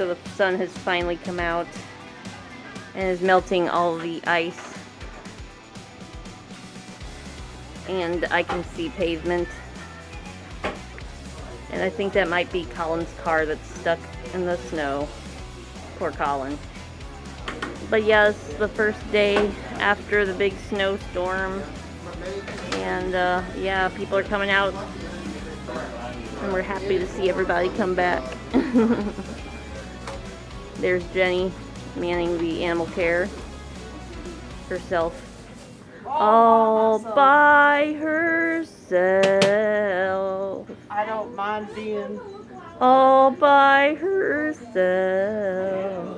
So the sun has finally come out and is melting all the ice. And I can see pavement. And I think that might be Collin's car that's stuck in the snow. Poor Collin. But yes, the first day after the big snowstorm. And yeah, people are coming out. And we're happy to see everybody come back. There's Jenny manning the animal care herself. All by herself. I don't mind being all by herself.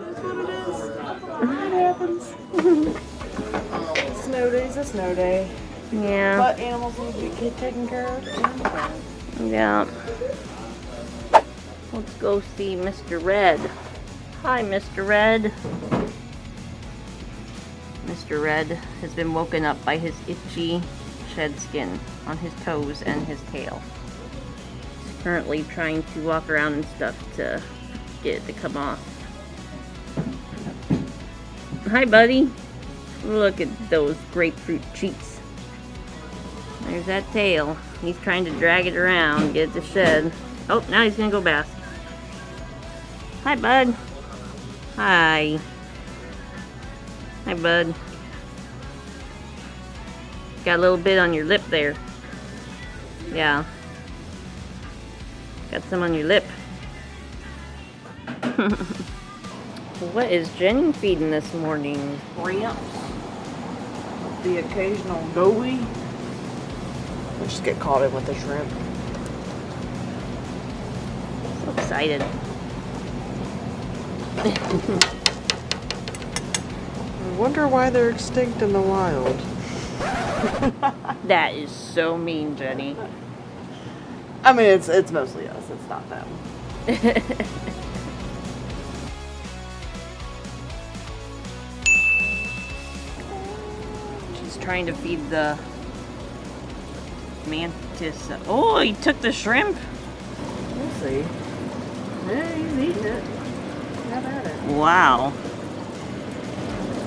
That's what it is. It happens. Snow day's a snow day. Yeah. But animals need to get taken care of. Yeah. Let's go see Mr. Red. Hi, Mr. Red. Mr. Red has been woken up by his itchy shed skin on his toes and his tail. He's currently trying to walk around and stuff to get it to come off. Hi, buddy. Look at those grapefruit cheeks. There's that tail. He's trying to drag it around, get it to shed. Oh, now he's gonna go bask. Hi, bud. Hi. Hi, bud. Got a little bit on your lip there. Yeah. Got some on your lip. What is Jenny feeding this morning? Ramps. The occasional doughy. We'll just get caught in with the shrimp. So excited. I wonder why they're extinct in the wild. That is so mean, Jenny. I mean, it's mostly us. It's not them. She's trying to feed the mantis. Oh, he took the shrimp. We'll see. Yeah, he's eating it. Have at it. Wow.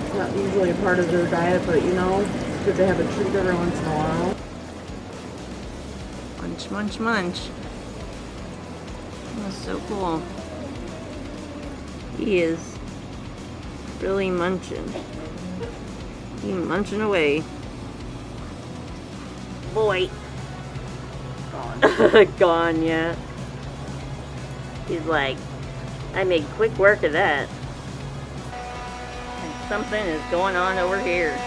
It's not usually a part of their diet, but you know, it's good to have a treat every once in a while. Munch, munch, munch. That's so cool. He is really munching. He's munching away. Boy. Gone. Gone, yeah. He's like, I made quick work of that. And something is going on over here.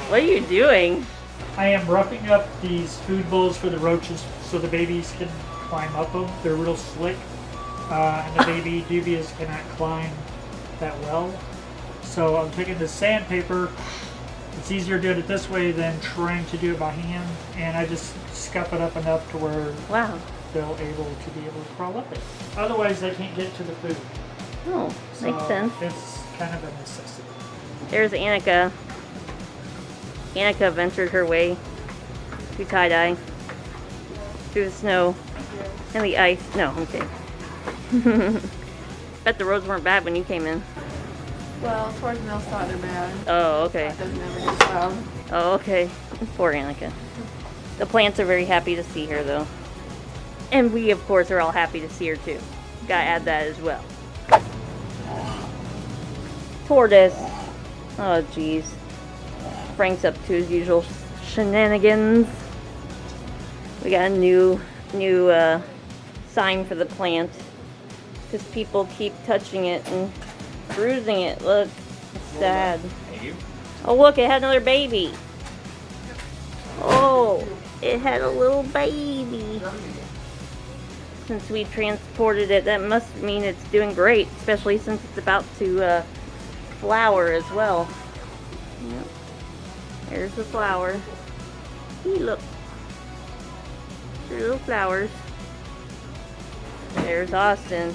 What are you doing? I am roughing up these food bowls for the roaches so the babies can climb up them. They're real slick. And the baby dubias cannot climb that well. So I'm taking the sandpaper. It's easier doing it this way than trying to do it by hand. And I just scuff it up enough to where Wow. they'll able to be able to crawl up it. Otherwise they can't get to the food. Oh, So makes sense. it's kind of a necessity. There's Annika. Annika ventured her way to Tye-Dyed through the snow and the ice. No, I'm kidding. Bet the roads weren't bad when you came in. Well, towards the mill they're bad. Oh, okay. That doesn't ever get plowed. Oh, okay. Poor Annika. The plants are very happy to see her, though. And we, of course, are all happy to see her, too. Gotta add that as well. Tortoise. Oh, jeez. Frank's up to his usual shenanigans. We got a new sign for the plant. Because people keep touching it and bruising it. Look, it's sad. Oh, look, it had another baby. Oh, it had a little baby. Since we transported it, that must mean it's doing great, especially since it's about to flower as well. Yep. There's the flower. Hey, look. They're little flowers. There's Austin,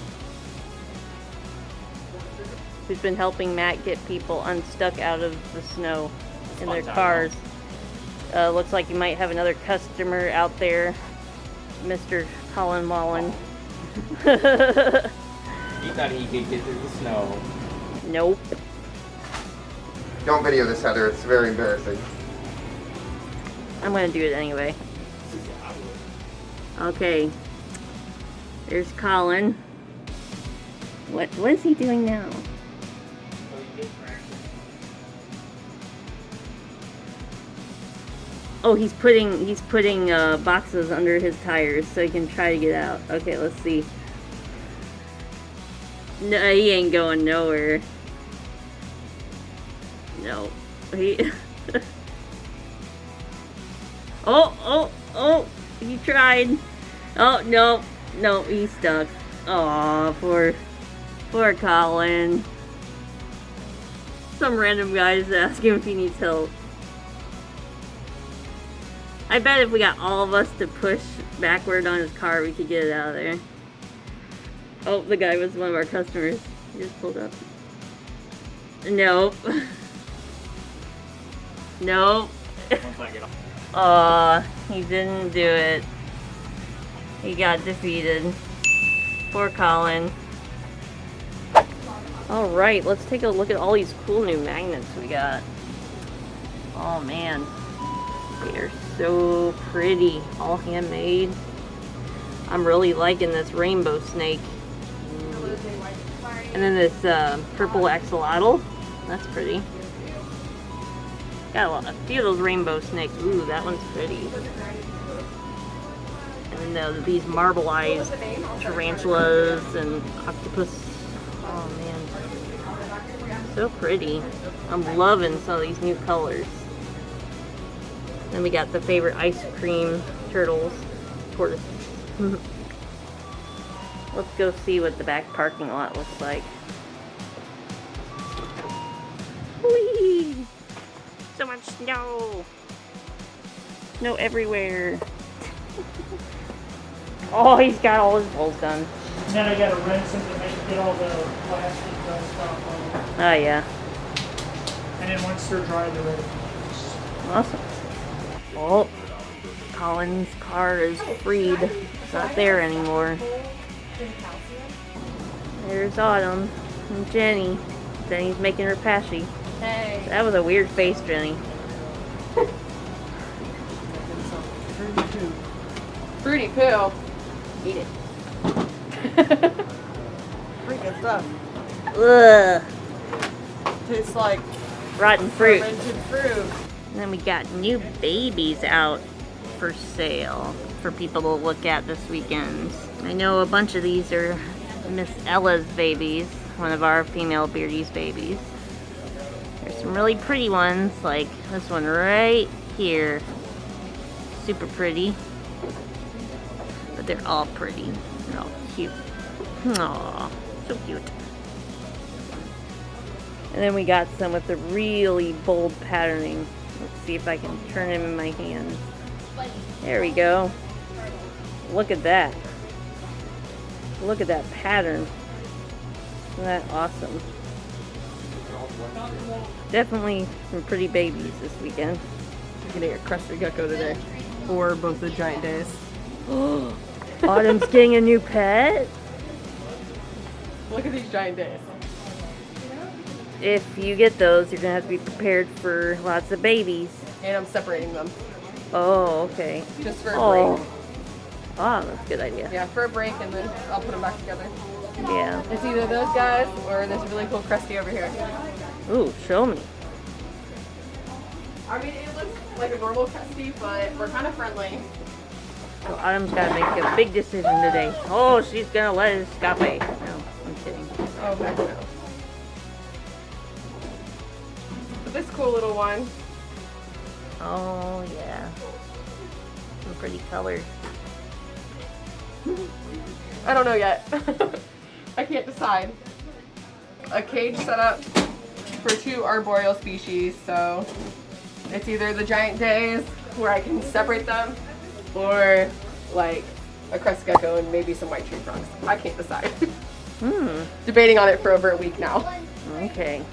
who's been helping Matt get people unstuck out of the snow in their cars. Looks like you might have another customer out there, Mr. Collin Wallin. He thought he could get through the snow. Nope. Don't video this, Heather. It's very embarrassing. I'm gonna do it anyway. Okay. There's Collin. What is he doing now? Oh, he's putting boxes under his tires so he can try to get out. Okay, let's see. No, he ain't going nowhere. No, he. Oh! He tried. Oh no, he's stuck. Aw, poor Collin. Some random guy's asking if he needs help. I bet if we got all of us to push backward on his car, we could get it out of there. Oh, the guy was one of our customers. He just pulled up. Nope. Nope. Aw, he didn't do it. He got defeated. Poor Collin. Alright, let's take a look at all these cool new magnets we got. Oh man. They are so pretty. All handmade. I'm really liking this rainbow snake. And then this purple axolotl. That's pretty. Got a few of those rainbow snakes. Ooh, that one's pretty. And then these marbleized tarantulas and octopus. Oh man. So pretty. I'm loving some of these new colors. Then we got the favorite ice cream turtles. Tortoises. Let's go see what the back parking lot looks like. Whee! So much snow! Snow everywhere. Oh, he's got all his holes done. And then I gotta rinse them to get all the plastic dust off of them. Oh yeah. And then once they're dry, they're ready. Awesome. Oh, Collin's car is freed. It's not there anymore. There's Autumn and Jenny. Jenny's making her pashy. Hey. That was a weird face, Jenny. Fruity poo. Eat it. Freaking stuff. Ugh. Tastes like Rotten fruit. fermented fruit. And then we got new babies out for sale for people to look at this weekend. I know a bunch of these are Miss Ella's babies, one of our female beardies babies. There's some really pretty ones, like this one right here. Super pretty. But they're all pretty. They're all cute. Aww, so cute. And then we got some with the really bold patterning. Let's see if I can turn him in my hands. There we go. Look at that. Look at that pattern. Isn't that awesome? Definitely some pretty babies this weekend. I'm getting a crested gecko today. Or both the giant days. Autumn's getting a new pet? Look at these giant days. If you get those, you're gonna have to be prepared for lots of babies. And I'm separating them. Oh, okay. Just for a Oh, break. that's a good idea. Yeah, for a break, and then I'll put them back together. Yeah. It's either those guys or this really cool Krusty over here. Ooh, show me. I mean, it looks like a normal Krusty, but we're kind of friendly. So Autumn's gotta make a big decision today. Oh, she's gonna let it escape. No, I'm kidding. Oh, heck no. But this cool little one. Oh, yeah. Some pretty colors. I don't know yet. I can't decide. A cage set up for 2 arboreal species, so it's either the giant days where I can separate them, or like a crest gecko and maybe some white tree frogs. I can't decide. Debating on it for over a week now. Okay.